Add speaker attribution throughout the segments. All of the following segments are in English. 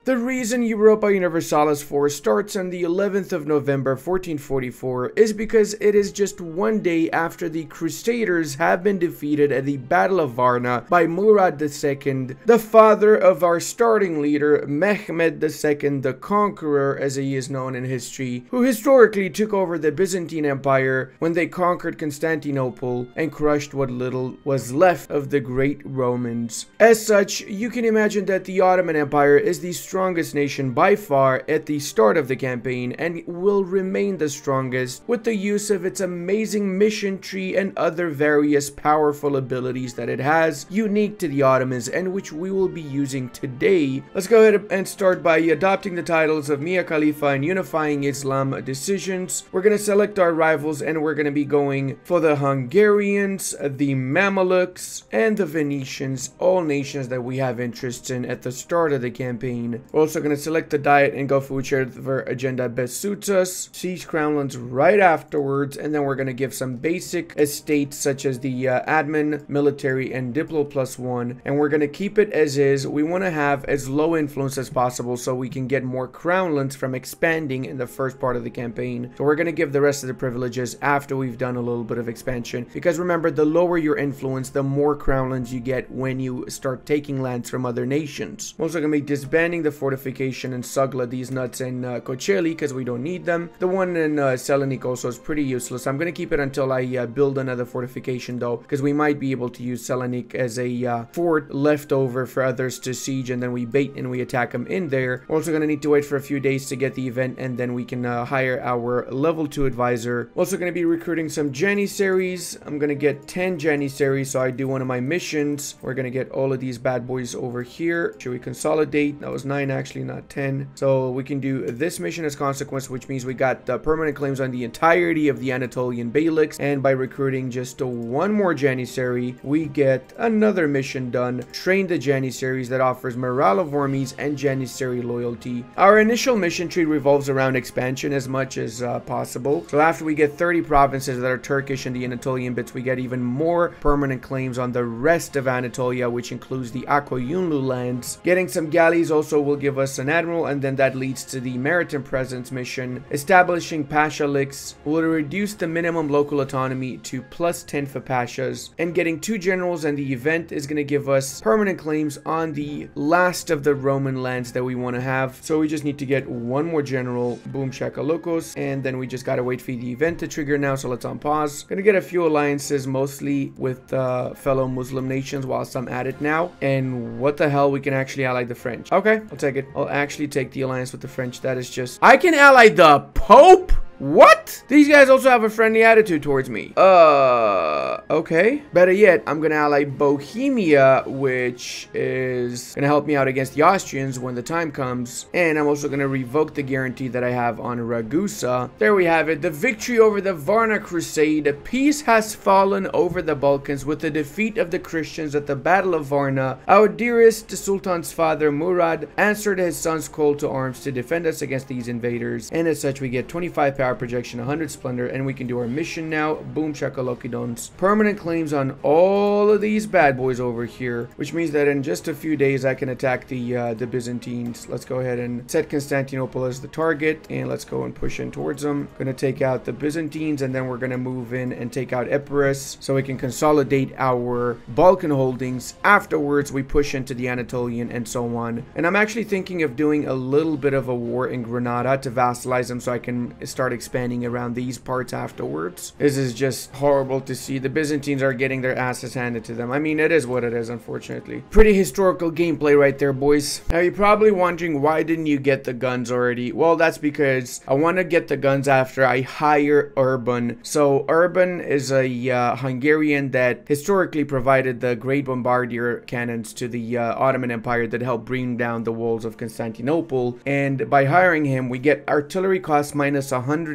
Speaker 1: The reason Europa Universalis 4 starts on the 11th of November 1444 is because it is just one day after the Crusaders have been defeated at the Battle of Varna by Murad II, the father of our starting leader Mehmed II the Conqueror, as he is known in history, who historically took over the Byzantine Empire when they conquered Constantinople and crushed what little was left of the great Romans. As such, you can imagine that the Ottoman Empire is the strongest nation by far at the start of the campaign and will remain the strongest with the use of its amazing mission tree and other various powerful abilities that it has unique to the Ottomans and which we will be using today. Let's go ahead and start by adopting the titles of Mia Khalifa and Unifying Islam decisions. We're going to select our rivals and we're going to be going for the Hungarians, the Mamelukes, and the Venetians, all nations that we have interests in at the start of the campaign. We're also going to select the diet and go for whichever agenda best suits us. Siege crownlands right afterwards, and then we're going to give some basic estates such as the admin, military, and diplo +1, and we're going to keep it as is. We want to have as low influence as possible so we can get more crownlands from expanding in the first part of the campaign. So we're going to give the rest of the privileges after we've done a little bit of expansion, because remember, the lower your influence, the more crownlands you get when you start taking lands from other nations. We're also going to be disbanding the fortification in Sugla, these nuts in Kocheli, because we don't need them. The one in Selanik also is pretty useless. I'm going to keep it until I build another fortification though, because we might be able to use Selanik as a fort left over for others to siege, and then we bait and we attack them in there. We're also going to need to wait for a few days to get the event, and then we can hire our level 2 advisor. We're also going to be recruiting some Janissaries. I'm going to get 10 Janissaries, so I do one of my missions. We're going to get all of these bad boys over here. Should we consolidate? That was 9 actually, not 10. So we can do this mission as consequence, which means we got permanent claims on the entirety of the Anatolian Beyliks, and by recruiting just one more Janissary, we get another mission done. Train the Janissaries that offers morale of armies and Janissary loyalty. Our initial mission tree revolves around expansion as much as possible. So after we get 30 provinces that are Turkish in the Anatolian bits, we get even more permanent claims on the rest of Anatolia, which includes the Akoyunlu lands. Getting some galleys also will give us an admiral, and then that leads to the maritime presence mission. Establishing pashaliks will reduce the minimum local autonomy to +10 for pashas, and getting 2 generals and the event is going to give us permanent claims on the last of the Roman lands that we want to have. So we just need to get one more general. Boom shakalokos, and then we just got to wait for the event to trigger now, so let's unpause. Gonna get a few alliances, mostly with fellow Muslim nations whilst I'm at it now. And what the hell, we can actually ally the French. Okay, I'll take it. I'll actually take the alliance with the French. That is just... I can ally the Pope? What? These guys also have a friendly attitude towards me. Okay. Better yet, I'm gonna ally Bohemia, which is gonna help me out against the Austrians when the time comes. And I'm also gonna revoke the guarantee that I have on Ragusa. There we have it. The victory over the Varna Crusade. Peace has fallen over the Balkans with the defeat of the Christians at the Battle of Varna. Our dearest Sultan's father, Murad, answered his son's call to arms to defend us against these invaders. And as such, we get 25 power projection, 100 splendor, and we can do our mission now. Boom shakalokidons. Permanent claims on all of these bad boys over here, which means that in just a few days I can attack the Byzantines. Let's go ahead and set Constantinople as the target, and let's go and push in towards them. Gonna take out the Byzantines, and then we're gonna move in and take out Epirus so we can consolidate our Balkan holdings. Afterwards we push into the Anatolian and so on. And I'm actually thinking of doing a little bit of a war in Granada to vassalize them so I can start expanding around these parts afterwards. This is just horrible to see. The Byzantines are getting their asses handed to them. I mean, it is what it is, unfortunately. Pretty historical gameplay right there, boys. Now, you're probably wondering, why didn't you get the guns already? Well, that's because I want to get the guns after I hire Urban. So, Urban is a Hungarian that historically provided the great bombardier cannons to the Ottoman Empire that helped bring down the walls of Constantinople. And by hiring him, we get artillery cost minus 100%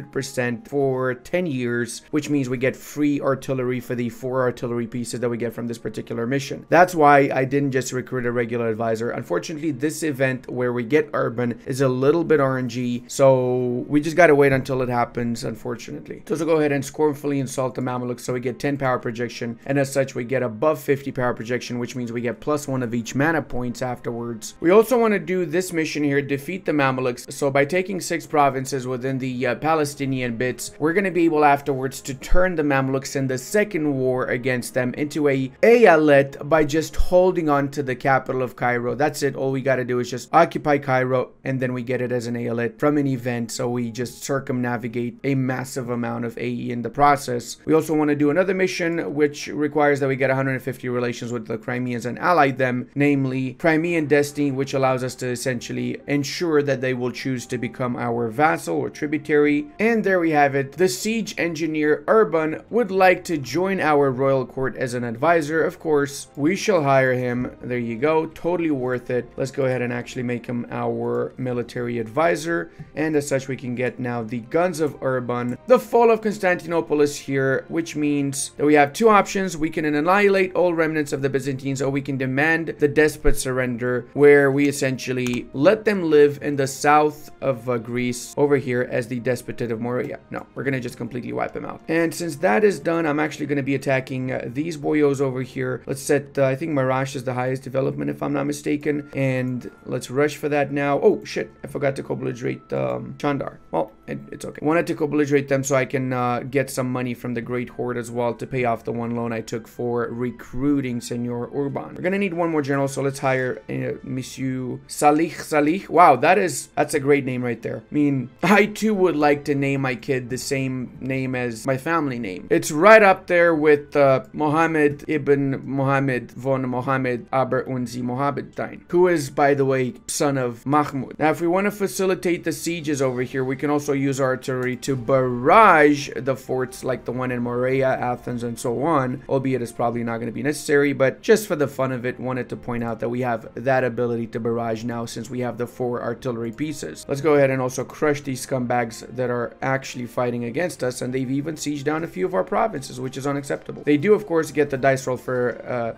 Speaker 1: 1% for 10 years, which means we get free artillery for the 4 artillery pieces that we get from this particular mission. That's why I didn't just recruit a regular advisor. Unfortunately, this event where we get urban is a little bit RNG, so we just gotta wait until it happens, unfortunately. So go ahead and scornfully insult the Mamelukes, so we get 10 power projection, and as such we get above 50 power projection, which means we get +1 of each mana points afterwards. We also want to do this mission here, defeat the Mamelukes. So by taking 6 provinces within the Palestinian bits, we're going to be able afterwards to turn the Mamelukes in the second war against them into a eyalet by just holding on to the capital of Cairo. That's it. All we got to do is just occupy Cairo, and then we get it as an eyalet from an event, so we just circumnavigate a massive amount of AE in the process. We also want to do another mission which requires that we get 150 relations with the Crimeans and ally them, namely Crimean Destiny, which allows us to essentially ensure that they will choose to become our vassal or tributary. And there we have it. The siege engineer Urban would like to join our royal court as an advisor. Of course, we shall hire him. There you go. Totally worth it. Let's go ahead and actually make him our military advisor, and as such we can get now the guns of Urban. The fall of Constantinople is here, which means that we have 2 options. We can annihilate all remnants of the Byzantines, or we can demand the despot surrender, where we essentially let them live in the south of Greece over here as the Despotate of Morea. No, we're gonna just completely wipe them out. And since that is done, I'm actually gonna be attacking these boyos over here. Let's set I think Marash is the highest development if I'm not mistaken, and let's rush for that now. Oh shit, I forgot to co-belligerate Chandar. Well, it's okay. Wanted to co-belligerate them so I can get some money from the Great Horde as well to pay off the one loan I took for recruiting Senor Urban. We're gonna need one more general, so let's hire Monsieur Salih. Wow, that's a great name right there. I mean, I too would like to name my kid the same name as my family name. It's right up there with Mohammed ibn Mohammed von Mohammed Aber Unzi Mohammedein, who is, by the way, son of Mahmud. Now, if we want to facilitate the sieges over here, we can also use artillery to barrage the forts like the one in Morea, Athens, and so on, albeit it's probably not going to be necessary, but just for the fun of it, wanted to point out that we have that ability to barrage now since we have the 4 artillery pieces. Let's go ahead and also crush these scumbags that are actually fighting against us, and they've even sieged down a few of our provinces, which is unacceptable. They do, of course, get the dice roll for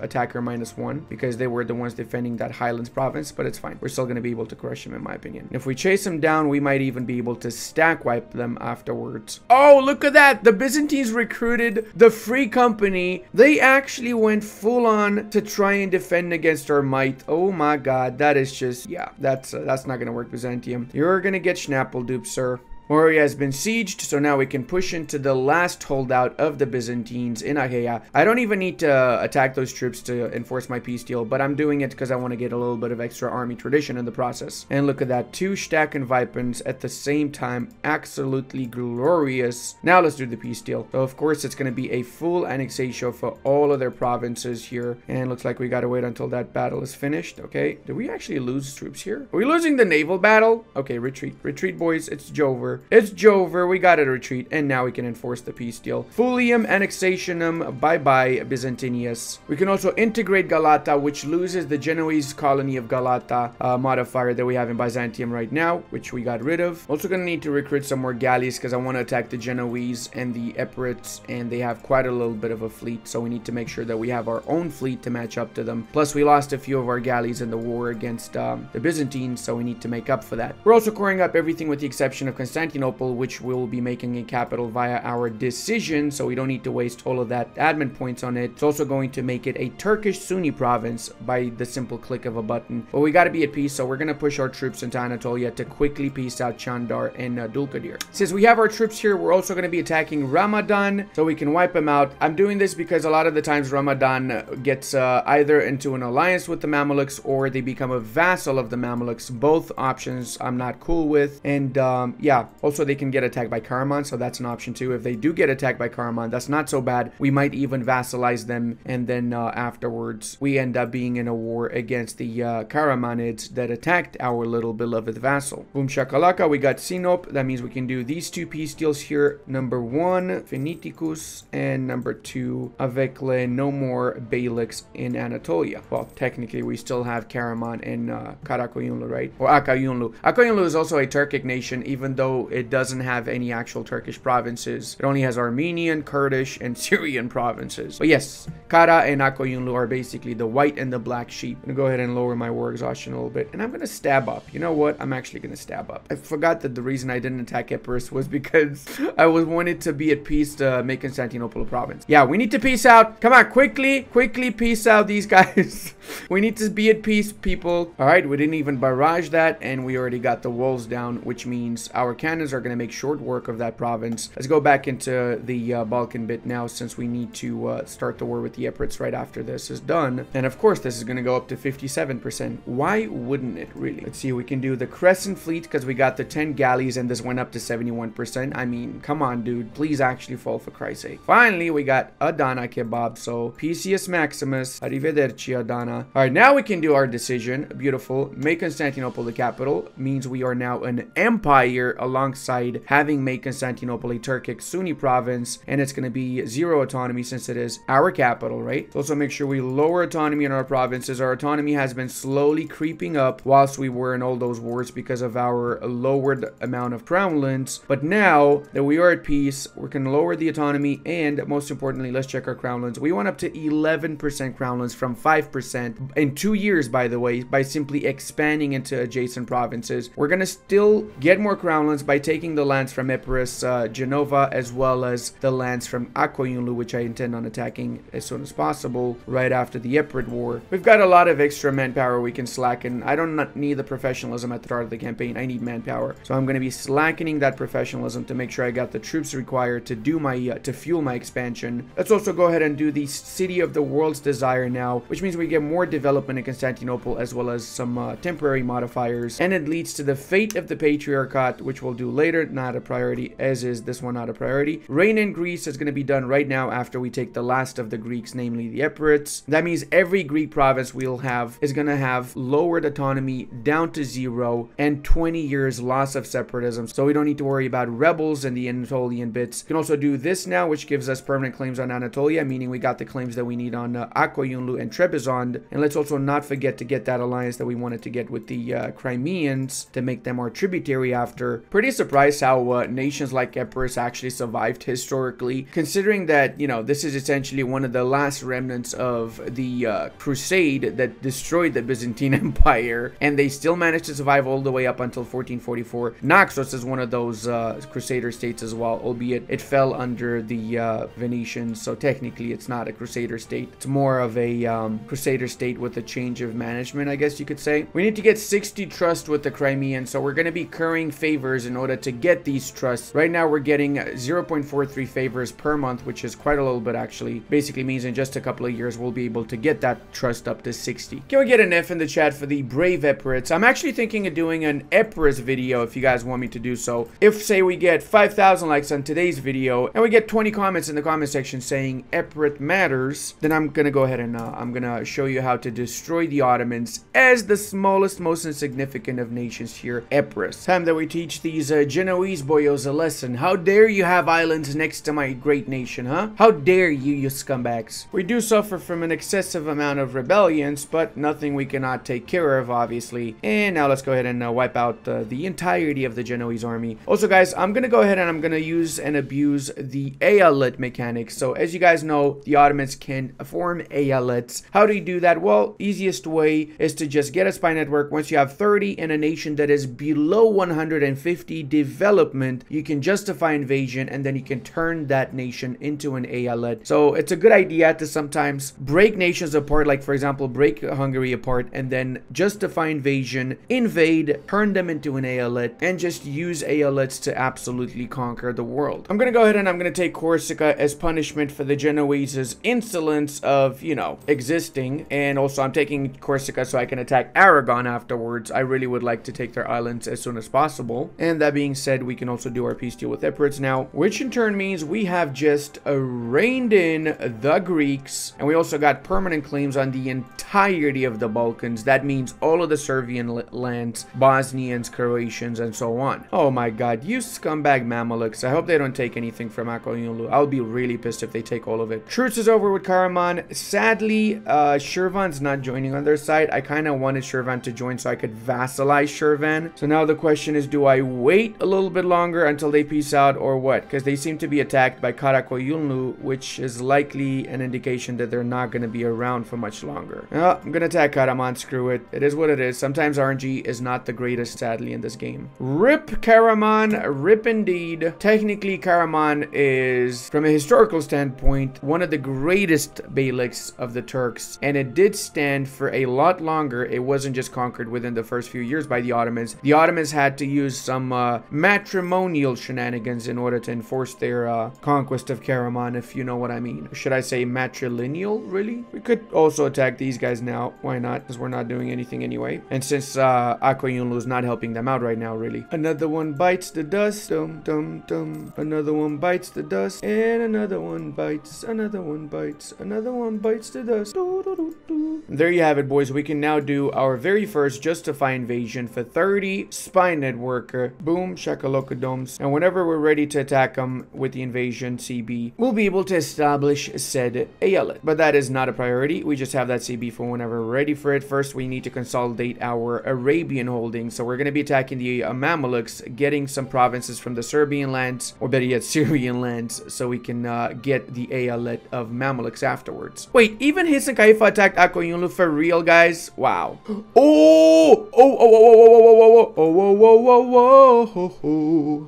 Speaker 1: attacker -1 because they were the ones defending that Highlands province, but it's fine. We're still going to be able to crush them, in my opinion. If we chase them down, we might even be able to stack wipe them afterwards. Oh, look at that! The Byzantines recruited the Free Company. They actually went full on to try and defend against our might. Oh my god, that is just, yeah, that's not going to work, Byzantium. You're going to get schnappeldupe, sir. Morea has been sieged, so now we can push into the last holdout of the Byzantines in Achaea. I don't even need to attack those troops to enforce my peace deal, but I'm doing it because I want to get a little bit of extra army tradition in the process. And look at that, 2 Stacken Vipans at the same time. Absolutely glorious. Now let's do the peace deal. So of course it's going to be a full annexation for all of their provinces here. And looks like we got to wait until that battle is finished. Okay, did we actually lose troops here? Are we losing the naval battle? Okay, retreat. Retreat, boys. It's Jover. It's Jover. We got to retreat, and now we can enforce the peace deal. Fullium annexationum. Bye-bye, Byzantinius. We can also integrate Galata, which loses the Genoese colony of Galata modifier that we have in Byzantium right now, which we got rid of. Also gonna need to recruit some more galleys because I want to attack the Genoese and the Epirites, and they have quite a little bit of a fleet, so we need to make sure that we have our own fleet to match up to them. Plus, we lost a few of our galleys in the war against the Byzantines, so we need to make up for that. We're also coring up everything with the exception of Constantinople, which we'll be making a capital via our decision, so we don't need to waste all of that admin points on it. It's also going to make it a Turkish Sunni province by the simple click of a button. But we got to be at peace, so we're going to push our troops into Anatolia to quickly peace out Chandar and Dulkadir. Since we have our troops here, we're also going to be attacking Ramadan, so we can wipe them out. I'm doing this because a lot of the times Ramadan gets either into an alliance with the Mamelukes or they become a vassal of the Mamelukes. Both options I'm not cool with. And yeah, also they can get attacked by Karaman, so that's an option too. If they do get attacked by Karaman, that's not so bad. We might even vassalize them, and then afterwards we end up being in a war against the Karamanids that attacked our little beloved vassal. Boom shakalaka, we got Sinop. That means we can do these 2 peace deals here. Number 1, Phoeniticus, and number 2, Avekle, no more Beyliks in Anatolia. Well, technically we still have Karaman and Karakoyunlu, right? Or Akayunlu. Akayunlu is also a Turkic nation, even though so it doesn't have any actual Turkish provinces. It only has Armenian, Kurdish, and Syrian provinces. But yes, Kara and Akoyunlu are basically the white and the black sheep. I'm gonna go ahead and lower my war exhaustion a little bit, and I'm gonna stab up. You know what? I'm actually gonna stab up. I forgot that the reason I didn't attack Epirus was because I wanted to be at peace to make Constantinople a province. Yeah, we need to peace out. Come on, quickly peace out these guys. We need to be at peace, people. All right, we didn't even barrage that, and we already got the walls down, which means our cannons are gonna make short work of that province. Let's go back into the Balkan bit now, since we need to start the war with the Epirites right after this is done. And of course, this is gonna go up to 57%. Why wouldn't it, really? Let's see, we can do the Crescent Fleet because we got the 10 galleys and this went up to 71%. I mean, come on, dude. Please actually fall, for Christ's sake. Finally, we got Adana kebab. So, Pisius Maximus. Arrivederci, Adana. All right, now we can do our decision. Beautiful. Make Constantinople the capital. Means we are now an empire alongside having made Constantinople a Turkic Sunni province. And it's going to be 0 autonomy since it is our capital, right? Also, make sure we lower autonomy in our provinces. Our autonomy has been slowly creeping up whilst we were in all those wars because of our lowered amount of crown lands. But now that we are at peace, we can lower the autonomy, and most importantly, let's check our crown lands. We went up to 11% crown lands from 5% in 2 years, by the way, by simply expanding into adjacent provinces. We're gonna still get more crown lands by taking the lands from Epirus, Genova, as well as the lands from Akoyunlu, which I intend on attacking as soon as possible right after the Epirate War. We've got a lot of extra manpower we can slacken. I don't need the professionalism at the start of the campaign. I need manpower, so I'm going to be slackening that professionalism to make sure I got the troops required to do my to fuel my expansion. Let's also go ahead and do the City of the World's Desire now, which means we get more development in Constantinople as well as some temporary modifiers, and it leads to the Fate of the Patriarchate, which we'll do later. Not a priority, as is this one not a priority. Reign in Greece is going to be done right now after we take the last of the Greeks, namely the Epirites. That means every Greek province we'll have is going to have lowered autonomy down to 0 and 20 years loss of separatism, so we don't need to worry about rebels in the Anatolian bits. We can also do this now, which gives us permanent claims on Anatolia, meaning we got the claims that we need on Akoyunlu and Trebizond. And let's also not forget to get that alliance that we wanted to get with the Crimeans to make them our tributary after. Pretty surprised how nations like Epirus actually survived historically, considering that, you know, this is essentially one of the last remnants of the crusade that destroyed the Byzantine Empire, and they still managed to survive all the way up until 1444. Naxos is one of those crusader states as well, albeit it fell under the Venetians, so technically it's not a crusader state. It's more of a crusader state with a change of management, I guess you could say. We need to get 60 trust with the Crimeans, so we're going to be currying favors in order to get these trusts. Right now we're getting 0.43 favors per month, which is quite a little bit actually. Basically means in just a couple of years we'll be able to get that trust up to 60. Can we get an F in the chat for the brave Epirites? I'm actually thinking of doing an Epirus video if you guys want me to do so. If, say, we get 5,000 likes on today's video and we get 20 comments in the comment section saying Epirate matters, then I'm gonna go ahead and I'm gonna show you how to destroy the Ottomans as the smallest, most insignificant of nations here, Epirus. Time that we teach these Genoese boyos a lesson. How dare you have islands next to my great nation, huh? How dare you, you scumbags? We do suffer from an excessive amount of rebellions, but nothing we cannot take care of, obviously. And now let's go ahead and wipe out the entirety of the Genoese army. Also, guys, I'm gonna go ahead and I'm gonna use and abuse the eyalet mechanics. So as you guys know, the Ottomans can form eyalets. How do you do that? Well, easiest way is to just get a spy network. Once you have 30 in a nation that is below 150 development, you can justify invasion, and then you can turn that nation into an eyalet. So it's a good idea to sometimes break nations apart, like for example break Hungary apart and then justify invasion, invade, turn them into an eyalet, and just use eyalets to absolutely conquer the world. I'm gonna go ahead and I'm gonna take Corsica as punishment for the Genoese's insolence of, you know, existing, and also I'm taking Corsica so I can attack Aragon afterwards. I really would like to take their islands as soon as possible. And that being said, we can also do our peace deal with Epirites now, which in turn means we have just reined in the Greeks, and we also got permanent claims on the entirety of the Balkans. That means all of the Servian lands, Bosnians, Croatians, and so on. Oh my god, you scumbag Mamelukes. I hope they don't take anything from Akoyunlu. I'll be really pissed if they take all of it. Truce is over with Karaman. Sadly, Shirvan's not joining on their side. I kind of wanted Shirvan to join so I could vassalize Shirvan. So now the question is, do I wait wait a little bit longer until they peace out or what? Because they seem to be attacked by Karakoyunlu, which is likely an indication that they're not going to be around for much longer. Oh, I'm going to attack Karaman. Screw it. It is what it is. Sometimes RNG is not the greatest, sadly, in this game. RIP Karaman. RIP indeed. Technically, Karaman is, from a historical standpoint, one of the greatest beyliks of the Turks, and it did stand for a lot longer. It wasn't just conquered within the first few years by the Ottomans. The Ottomans had to use some matrimonial shenanigans in order to enforce their conquest of Karaman, if you know what I mean. Or should I say matrilineal, really? We could also attack these guys now. Why not? Because we're not doing anything anyway. And since Akoyunlu is not helping them out right now, really. Another one bites the dust. Dum, dum, dum. Another one bites the dust. And another one bites. Another one bites. Another one bites the dust. Do, do, do, do. There you have it, boys. We can now do our very first Justify invasion for 30 spy networker. Boom, shakalaka domes. And whenever we're ready to attack them with the invasion CB, we'll be able to establish said eyalet. But that is not a priority. We just have that CB for whenever we're ready for it. First, we need to consolidate our Arabian holdings. So we're going to be attacking the Mamluks, getting some provinces from the Serbian lands, or better yet, Syrian lands, so we can get the eyalet of Mamluks afterwards. Wait, even Hisan Kaifa attacked Akoyunlu for real, guys? Wow. Oh! Oh!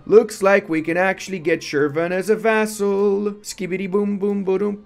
Speaker 1: Looks like we can actually get Shirvan as a vassal. Skibidi boom boom boom.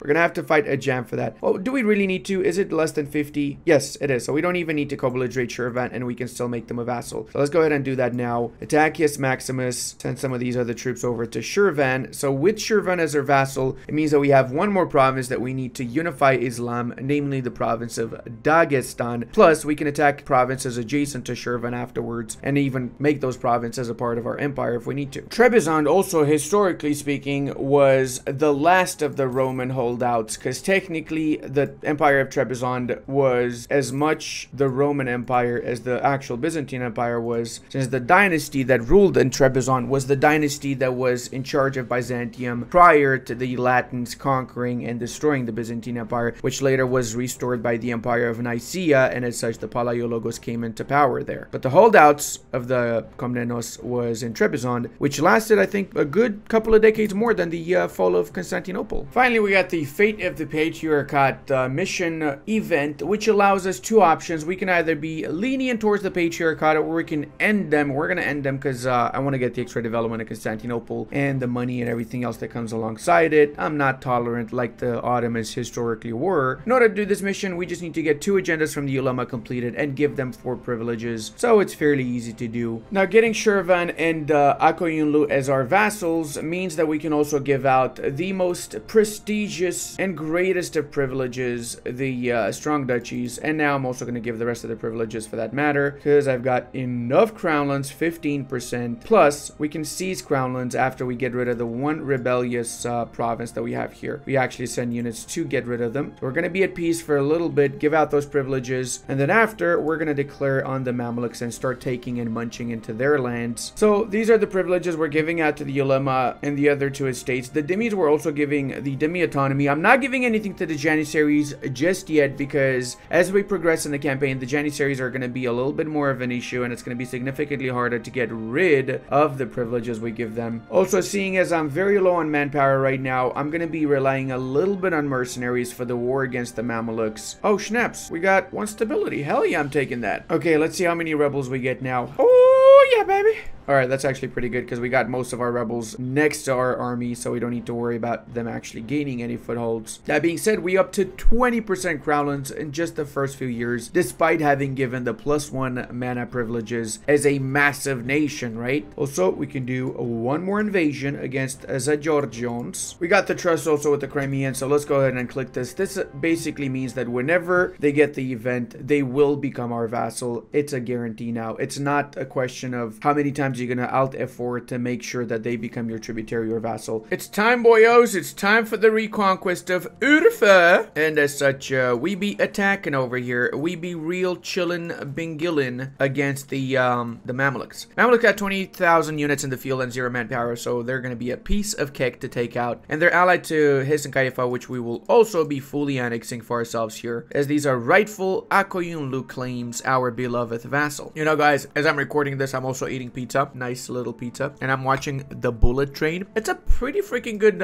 Speaker 1: We're gonna have to fight a jam for that. Oh, do we really need to? Is it less than 50? Yes, it is. So we don't even need to co-belligerate Shirvan, and we can still make them a vassal. So let's go ahead and do that now. Attackius Maximus. Send some of these other troops over to Shirvan. So with Shirvan as our vassal, it means that we have one more province that we need to unify Islam, namely the province of Dagestan. Plus, we can attack provinces adjacent to Shirvan afterwards, and even make those provinces a part of our empire if we need to. Trebizond, also historically speaking, was the last of the Roman holdouts, because technically the Empire of Trebizond was as much the Roman Empire as the actual Byzantine Empire was, since the dynasty that ruled in Trebizond was the dynasty that was in charge of Byzantium prior to the Latins conquering and destroying the Byzantine Empire, which later was restored by the Empire of Nicaea, and as such the Palaiologos came into power there. But the holdouts of the Komnenos was in Trebizond, which lasted, I think, a good couple of decades more than the fall of Constantinople. Finally, we got the Fate of the Patriarchate mission event, which allows us two options. We can either be lenient towards the Patriarchate, or we can end them. We're going to end them because I want to get the extra development of Constantinople and the money and everything else that comes alongside it. I'm not tolerant like the Ottomans historically were. In order to do this mission, we just need to get 2 agendas from the ulama completed and give them 4 privileges. So it's fairly easy to do. Now, getting Shirvan and Akoyunlu as our vassals means that we can also give out the most prestigious and greatest of privileges, the strong duchies. And now I'm also going to give the rest of the privileges for that matter, because I've got enough crownlands, 15%. Plus, we can seize crownlands after we get rid of the one rebellious province that we have here. We actually send units to get rid of them. So we're going to be at peace for a little bit, give out those privileges, and then after, we're going to declare on the Mamluks and start taking and munching into their lands. So these are the privileges we're giving out to the ulama and the other 2 estates. The dhimmis were also giving the dhimmi autonomy. I'm not giving anything to the Janissaries just yet, because as we progress in the campaign, the Janissaries are going to be a little bit more of an issue, and it's going to be significantly harder to get rid of the privileges we give them. Also, seeing as I'm very low on manpower right now, I'm going to be relying a little bit on mercenaries for the war against the Mamelukes. Oh, snaps. We got 1 stability. Hell yeah, I'm taking that. Okay, let's see how many rebels we get now. Oh, yeah, baby. Alright, that's actually pretty good because we got most of our rebels next to our army, so we don't need to worry about them actually gaining any footholds. That being said, we up to 20% crownlands in just the first few years, despite having given the +1 mana privileges as a massive nation, right? Also, we can do 1 more invasion against the Georgians. We got the trust also with the Crimeans, so let's go ahead and click this. This basically means that whenever they get the event, they will become our vassal. It's a guarantee now. It's not a question of how many times you're gonna alt F4 to make sure that they become your tributary or vassal. It's time, boyos. It's time for the reconquest of Urfa. And as such, we be attacking over here. We be real chillin' bingillin' against the Mamluks. Mamluks got 20,000 units in the field and 0 manpower, so they're gonna be a piece of cake to take out. And they're allied to Hisan Kaifa, which we will also be fully annexing for ourselves here, as these are rightful Akoyunlu claims our beloved vassal. You know, guys, as I'm recording this, I'm also eating pizza. pizza. Nice little pizza. And I'm watching The Bullet Train. It's a pretty freaking good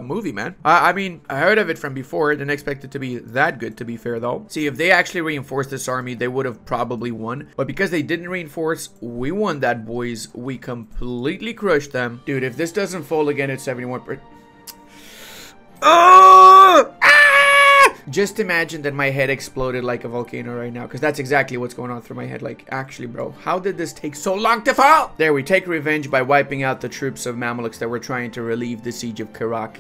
Speaker 1: movie, man. I mean, I heard of it from before. Didn't expect it to be that good, to be fair, though. See, if they actually reinforced this army, they would have probably won. But because they didn't reinforce, we won that, boys. We completely crushed them. Dude, if this doesn't fall again at 71%... Oh! Just imagine that my head exploded like a volcano right now, because that's exactly what's going on through my head. Like, actually, bro, how did this take so long to fall? There, we take revenge by wiping out the troops of Mamluks that were trying to relieve the siege of Karak.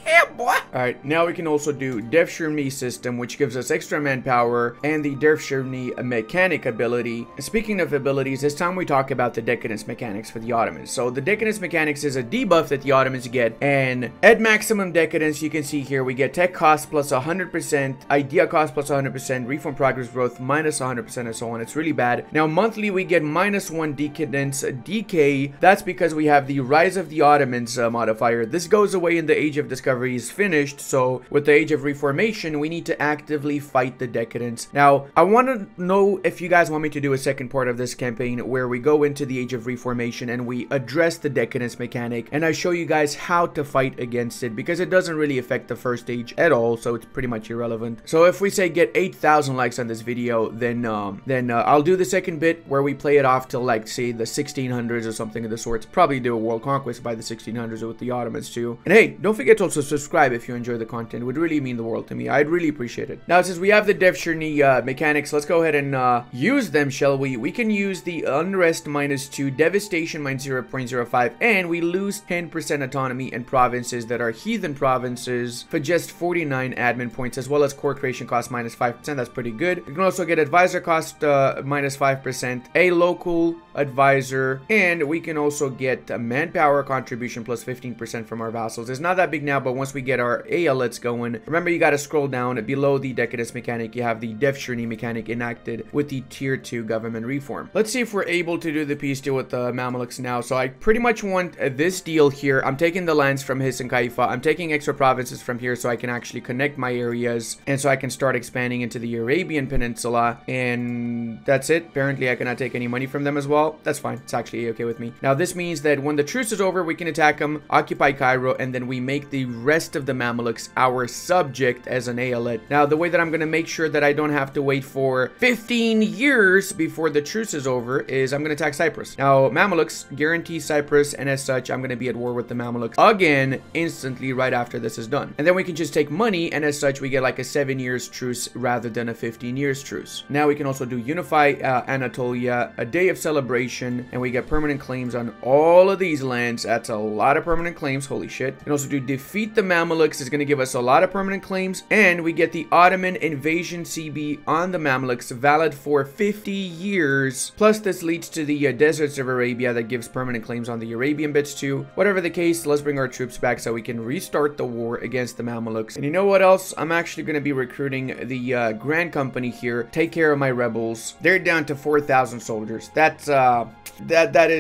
Speaker 1: Yeah, boy. Alright, now we can also do Devshirni system, which gives us extra manpower, and the Devshirni mechanic ability. Speaking of abilities, this time we talk about the Decadence mechanics for the Ottomans. So the Decadence mechanics is a debuff that the Ottomans get, and at maximum Decadence, you can see here, we get tech cost plus 100%, idea cost plus 100%, reform progress growth minus 100%, and so on. It's really bad. Now, monthly, we get -1 Decadence decay. That's because we have the Rise of the Ottomans modifier. This goes away in the Age of Discovery is finished, so with the Age of Reformation, we need to actively fight the Decadence. Now, I want to know if you guys want me to do a second part of this campaign where we go into the Age of Reformation and we address the Decadence mechanic, and I show you guys how to fight against it, because it doesn't really affect the first age at all, so it's pretty much irrelevant. So if we say get 8,000 likes on this video, then I'll do the second bit where we play it off till, like, say, the 1600s or something of the sorts. Probably do a world conquest by the 1600s with the Ottomans too. And hey, don't forget to also subscribe if you enjoy the content. It would really mean the world to me. I'd really appreciate it. Now, since we have the Devshirni mechanics, let's go ahead and use them, shall we? We can use the Unrest -2, Devastation -0.05, and we lose 10% autonomy in provinces that are heathen provinces for just 49 admin points, as well as core creation cost -5%. That's pretty good. You can also get advisor cost -5%, a local advisor, and we can also get a manpower contribution plus 15% from our vassals. It's not that big now, but once we get our ALETs going, remember you got to scroll down below the Decadence mechanic. You have the Devshirni mechanic enacted with the tier 2 government reform. Let's see if we're able to do the peace deal with the Mamluks now. So I pretty much want this deal here. I'm taking the lands from His and Kaifa. I'm taking extra provinces from here so I can actually connect my areas, and so I can start expanding into the Arabian Peninsula, and that's it. Apparently I cannot take any money from them as well. That's fine. It's actually okay with me. Now this means that when the truce is over, we can attack them, occupy Cairo, and then we make the rest of the Mamluks our subject as an aeolate. Now, the way that I'm going to make sure that I don't have to wait for 15 years before the truce is over is I'm going to attack Cyprus. Now, Mamluks guarantee Cyprus, and as such, I'm going to be at war with the Mamluks again instantly right after this is done. And then we can just take money, and as such, we get like a 7 years truce rather than a 15 years truce. Now, we can also do Unify Anatolia, a day of celebration, and we get permanent claims on all of these lands. That's a lot of permanent claims. Holy shit. And also do Defeat the Mamluks is going to give us a lot of permanent claims, and we get the Ottoman invasion CB on the Mamluks, valid for 50 years. Plus, this leads to the deserts of Arabia that gives permanent claims on the Arabian bits too. Whatever the case, let's bring our troops back so we can restart the war against the Mamluks. And you know what else? I'm actually going to be recruiting the Grand Company here. Take care of my rebels. They're down to 4,000 soldiers. That's that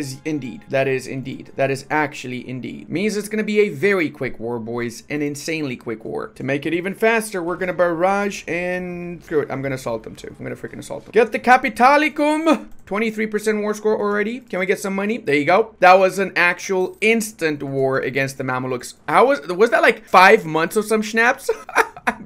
Speaker 1: is actually indeed. Means it's going to be a very quick war, boys. An insanely quick war. To make it even faster, we're going to barrage and screw it. I'm going to assault them too. I'm going to freaking assault them. Get the Capitalicum! 23% war score already. Can we get some money? There you go. That was an actual instant war against the Mamelukes. How was that like 5 months or some schnaps?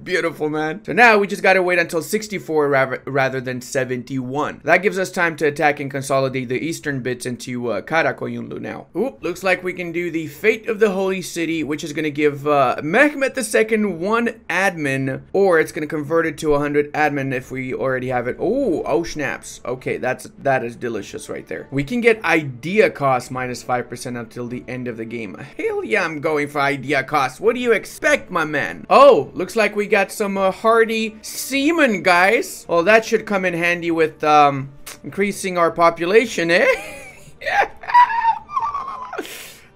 Speaker 1: Beautiful, man. So now we just gotta wait until 64 rather than 71. That gives us time to attack and consolidate the eastern bits into Karakoyunlu now. Oop, looks like we can do the Fate of the Holy City, which is gonna give Mehmet II 1 admin, or it's gonna convert it to 100 admin if we already have it. Oh snaps. Okay, that is delicious right there. We can get idea cost minus 5% until the end of the game. Hell yeah, I'm going for idea cost. What do you expect, my man? Oh, looks like we got some hardy seamen, guys. Well, that should come in handy with increasing our population, eh?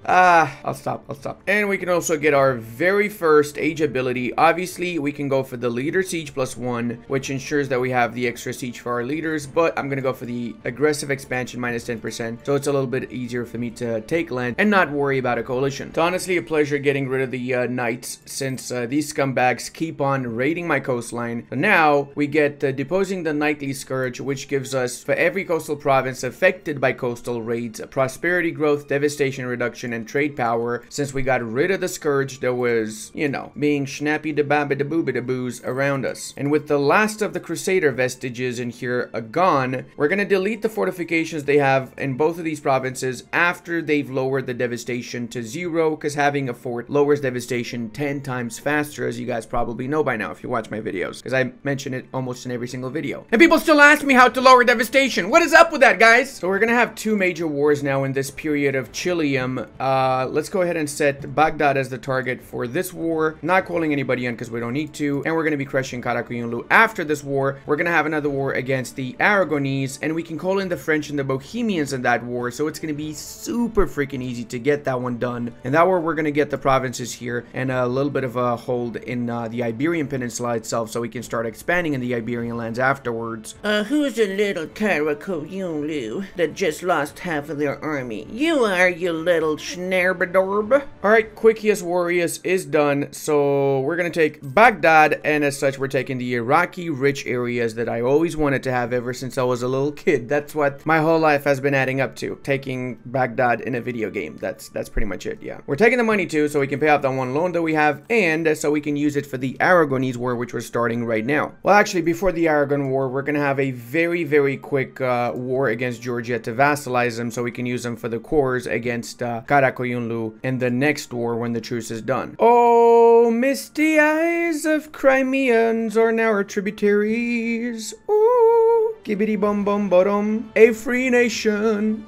Speaker 1: I'll stop. And we can also get our very first age ability. Obviously, we can go for the leader siege +1, which ensures that we have the extra siege for our leaders, but I'm gonna go for the aggressive expansion -10%, so it's a little bit easier for me to take land and not worry about a coalition. It's honestly a pleasure getting rid of the knights, since these scumbags keep on raiding my coastline. So now we get deposing the knightly scourge, which gives us, for every coastal province affected by coastal raids, prosperity growth, devastation reduction, and trade power. Since we got rid of the scourge that was, you know, being snappy da babby da booby da boos around us. And with the last of the Crusader vestiges in here gone, we're gonna delete the fortifications they have in both of these provinces after they've lowered the devastation to 0, because having a fort lowers devastation 10 times faster, as you guys probably know by now if you watch my videos, because I mention it almost in every single video. And people still ask me how to lower devastation. What is up with that, guys? So we're gonna have 2 major wars now in this period of Chilium. Let's go ahead and set Baghdad as the target for this war. Not calling anybody in because we don't need to. And we're going to be crushing Karakuyunlu. After this war, we're going to have another war against the Aragonese, and we can call in the French and the Bohemians in that war. So it's going to be super freaking easy to get that one done. And that war, we're going to get the provinces here and a little bit of a hold in the Iberian Peninsula itself, so we can start expanding in the Iberian lands afterwards.
Speaker 2: Who's the little Karakuyunlu that just lost half of their army? You are, you little schnerbadorb.
Speaker 1: Alright, Quikius Warriors is done, so we're gonna take Baghdad, and as such we're taking the Iraqi rich areas that I always wanted to have ever since I was a little kid. That's what my whole life has been adding up to, taking Baghdad in a video game. That's pretty much it, yeah. We're taking the money too, so we can pay off that one loan that we have, and so we can use it for the Aragonese War, which we're starting right now. Well, actually, before the Aragon War, we're gonna have a very quick war against Georgia to vassalize them, so we can use them for the cores against Karakuyunlu in the next war when the truce is done. Oh, misty eyes of Crimeans are now our tributaries. Ooh, gibbity bum bum bottom, a free nation.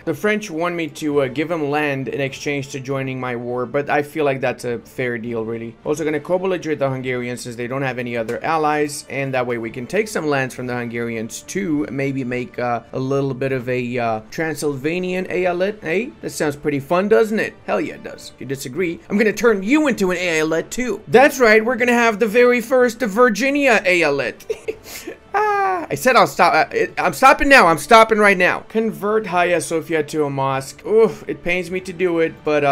Speaker 1: The French want me to give them land in exchange to joining my war, but I feel like that's a fair deal, really. Also gonna co-belligerate the Hungarians since they don't have any other allies, and that way we can take some lands from the Hungarians to maybe make a little bit of a Transylvanian eyalet. Hey, that sounds pretty fun, doesn't it? Hell yeah, it does. If you disagree, I'm gonna turn you into an eyalet too. That's right, we're gonna have the very first Virginia eyalet. I said I'll stop. I'm stopping now. I'm stopping right now. Convert Hagia Sophia to a mosque. Oof, it pains me to do it, but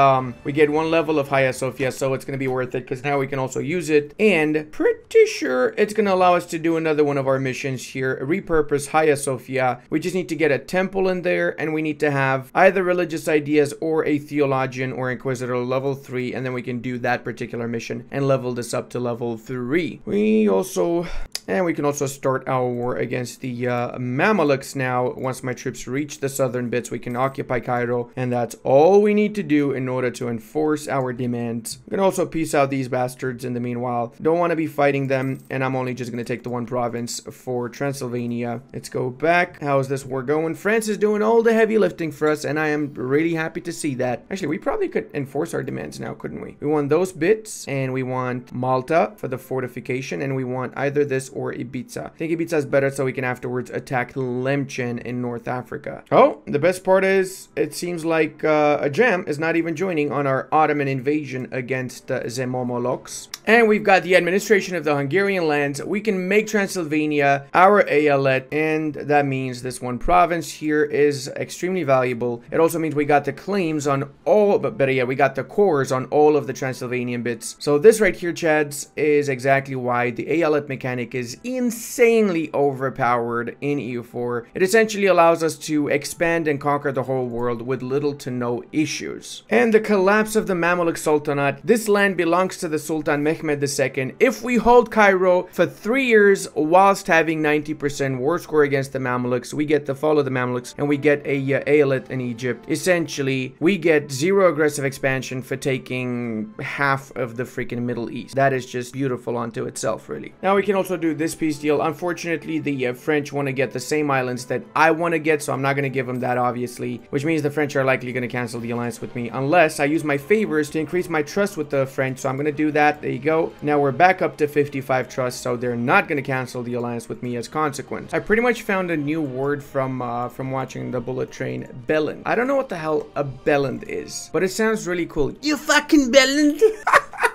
Speaker 1: we get 1 level of Hagia Sophia, so it's going to be worth it because now we can also use it. And pretty sure it's going to allow us to do another one of our missions here. Repurpose Hagia Sophia. We just need to get a temple in there, and we need to have either religious ideas or a theologian or inquisitor level 3, and then we can do that particular mission and level this up to level 3. We can also start our war against the Mamelukes now. Once my troops reach the southern bits, we can occupy Cairo, and that's all we need to do in order to enforce our demands. We can also peace out these bastards in the meanwhile. Don't want to be fighting them, and I'm only just going to take the 1 province for Transylvania. Let's go back. How's this war going? France is doing all the heavy lifting for us, and I am really happy to see that. Actually, we probably could enforce our demands now, couldn't we? We want those bits, and we want Malta for the fortification, and we want either this or Ibiza. I think Ibiza is better so we can afterwards attack Lemchen in North Africa. Oh, the best part is it seems like a gem is not even joining on our Ottoman invasion against the Momoloks. And we've got the administration of the Hungarian lands. We can make Transylvania our eyalet, and that means this 1 province here is extremely valuable. It also means we got the claims on all, but better yet, we got the cores on all of the Transylvanian bits. So this right here, Chads, is exactly why the eyalet mechanic is insanely overpowered in EU4. It essentially allows us to expand and conquer the whole world with little to no issues. And the collapse of the Mamluk Sultanate. This land belongs to the Sultan Mehmed II. If we hold Cairo for 3 years whilst having 90% war score against the Mamluks, we get to follow the Mamluks, and we get a eyalet in Egypt. Essentially, we get 0 aggressive expansion for taking half of the freaking Middle East. That is just beautiful onto itself, really. Now we can also do this peace deal. Unfortunately, Unfortunately, the French want to get the same islands that I want to get, so I'm not going to give them that, obviously, which means the French are likely going to cancel the alliance with me unless I use my favors to increase my trust with the French. So I'm going to do that. There you go. Now we're back up to 55 trust, so they're not going to cancel the alliance with me as consequence. I pretty much found a new word from watching the bullet train. Belland. I don't know what the hell a Belland is, but it sounds really cool.
Speaker 2: You fucking Belland.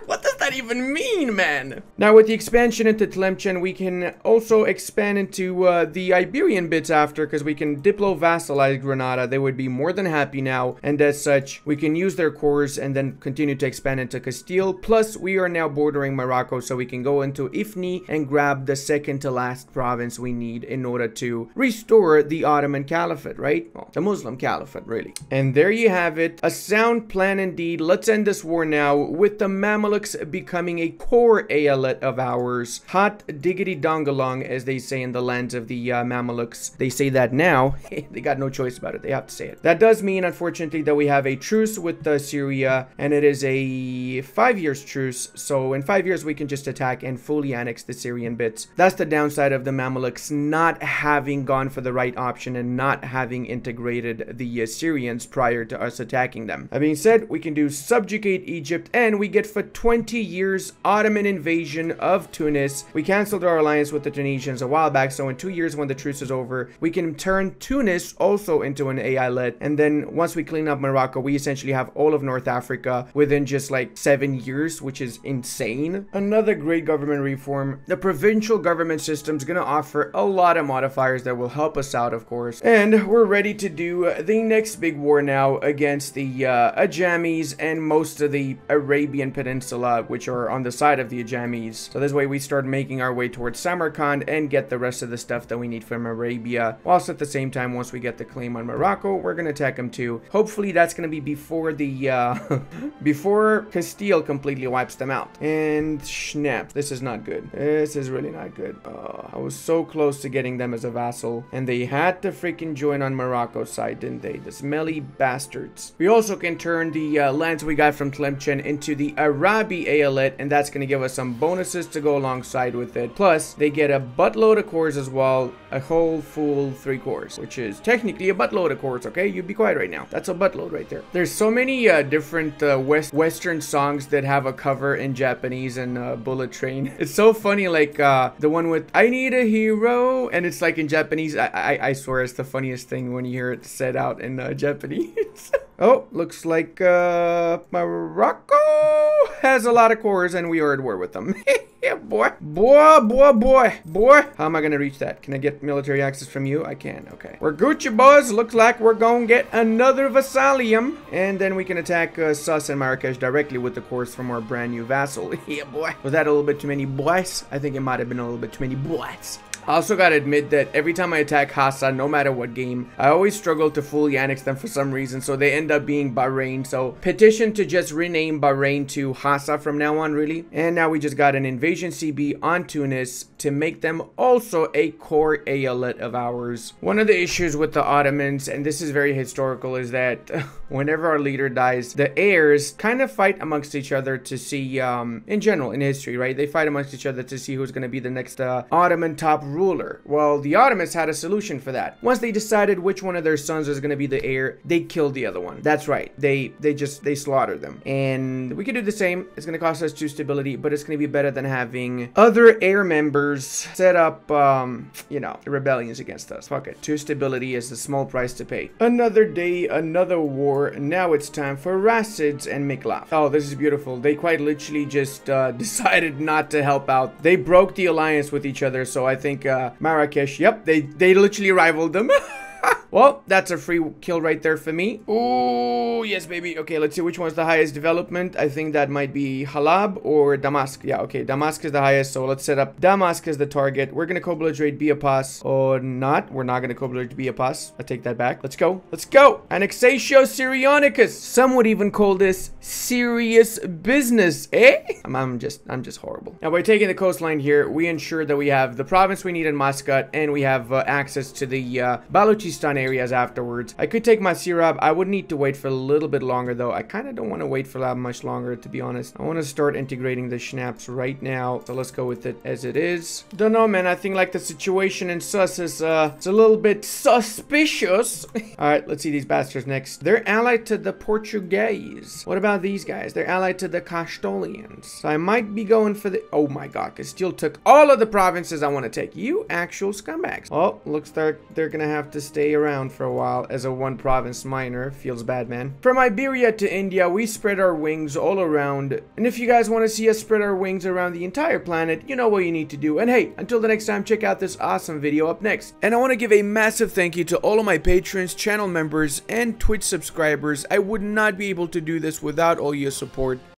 Speaker 1: What does that even mean, man? Now, with the expansion into Tlemcen, we can also expand into the Iberian bits after, because we can diplo-vassalize Granada. They would be more than happy now, and as such, we can use their cores and then continue to expand into Castile. Plus, we are now bordering Morocco, so we can go into Ifni and grab the second to last province we need in order to restore the Ottoman Caliphate, right? Well, the Muslim Caliphate, really. And there you have it. A sound plan indeed. Let's end this war now with the Mamluks becoming a core eyalet of ours. Hot diggity dongalong, as they say in the lands of the Mamluks. They say that now. They got no choice about it. They have to say it. That does mean, unfortunately, that we have a truce with Syria, and it is a 5 years truce. So in 5 years, we can just attack and fully annex the Syrian bits. That's the downside of the Mamluks not having gone for the right option and not having integrated the Syrians prior to us attacking them. That being said, we can do subjugate Egypt, and we get for 20 years Ottoman invasion of Tunis. We canceled our alliance with the Tunisians a while back, so in 2 years when the truce is over, we can turn Tunis also into an eyalet, and then once we clean up Morocco, we essentially have all of North Africa within just like 7 years, which is insane. Another great government reform. The provincial government system is going to offer a lot of modifiers that will help us out, of course, and we're ready to do the next big war now against the Ajamis and most of the Arabian Peninsula, which are on the side of the Ajamis. So this way we start making our way towards Samarkand and get the rest of the stuff that we need from Arabia. Whilst at the same time, once we get the claim on Morocco, we're going to attack them too. Hopefully that's going to be before the before Castile completely wipes them out. And snap, this is not good. This is really not good. I was so close to getting them as a vassal, and they had to freaking join on Morocco's side, didn't they? The smelly bastards. We also can turn the lands we got from Tlemcen into the Arabi eyalet, and that's going to give us some bonuses to go alongside with it. Plus, they get a buttload of cores as well, a whole full 3 cores, which is technically a buttload of cores, okay? You be quiet right now. That's a buttload right there. There's so many different Western songs that have a cover in Japanese and Bullet Train. It's so funny, like the one with I need a hero, and it's like in Japanese. I swear it's the funniest thing when you hear it said out in Japanese. Oh, looks like Morocco has a lot of cores and we are at war with them. Yeah, boy. Boy. How am I going to reach that? Can I get military access from you? I can. Okay. We're Gucci, boys. Looks like we're going to get another vassalium. And then we can attack Sus and Marrakesh directly with the cores from our brand new vassal. Yeah, boy. Was that a little bit too many boys? I think it might have been a little bit too many boys. I also gotta admit that every time I attack Hassa, no matter what game, I always struggle to fully annex them for some reason, so they end up being Bahrain. So petition to just rename Bahrain to Hassa from now on, really. And now we just got an invasion CB on Tunis to make them also a core eyalet of ours. One of the issues with the Ottomans, and this is very historical, is that whenever our leader dies, the heirs kind of fight amongst each other to see, in general, in history, right? They fight amongst each other to see who's gonna be the next Ottoman top ruler. Well, the Ottomans had a solution for that. Once they decided which one of their sons was going to be the heir, they killed the other one. That's right. They slaughtered them. And we could do the same. It's going to cost us 2 stability, but it's going to be better than having other heir members set up, you know, rebellions against us. Fuck it. 2 stability is the small price to pay. Another day, another war. Now it's time for Rassids and Miklaf. Oh, this is beautiful. They quite literally just decided not to help out. They broke the alliance with each other, so I think Marrakesh, yep, they literally rivaled them. Well, that's a free kill right there for me. Oh, yes, baby. Okay, let's see which one's the highest development. I think that might be Halab or Damask. Yeah, okay, Damask is the highest, so let's set up Damask as the target. We're gonna co-belligerate Biapas or not. We're not gonna co-belligerate Biapas. I take that back. Let's go. Let's go. Annexatio Syrianicus. Some would even call this serious business, eh? I'm just horrible. Now, by taking the coastline here, we ensure that we have the province we need in Muscat, and we have access to the Balochistan fun areas afterwards. I could take my syrup. I would need to wait for a little bit longer though. I kind of don't want to wait for that much longer, to be honest. I want to start integrating the schnapps right now. So let's go with it as it is. Don't know, man. I think like the situation in Sus is it's a little bit suspicious. All right, let's see these bastards next. They're allied to the Portuguese. What about these guys? They're allied to the Castilians. So I might be going for the... Oh my god, Castile took all of the provinces I want to take. You actual scumbags. Oh, looks like they're gonna have to stay around for a while as a one province minor. Feels bad, man. From Iberia to India, we spread our wings all around. And if you guys want to see us spread our wings around the entire planet, you know what you need to do. And hey, until the next time, check out this awesome video up next. And I want to give a massive thank you to all of my patrons, channel members, and Twitch subscribers. I would not be able to do this without all your support.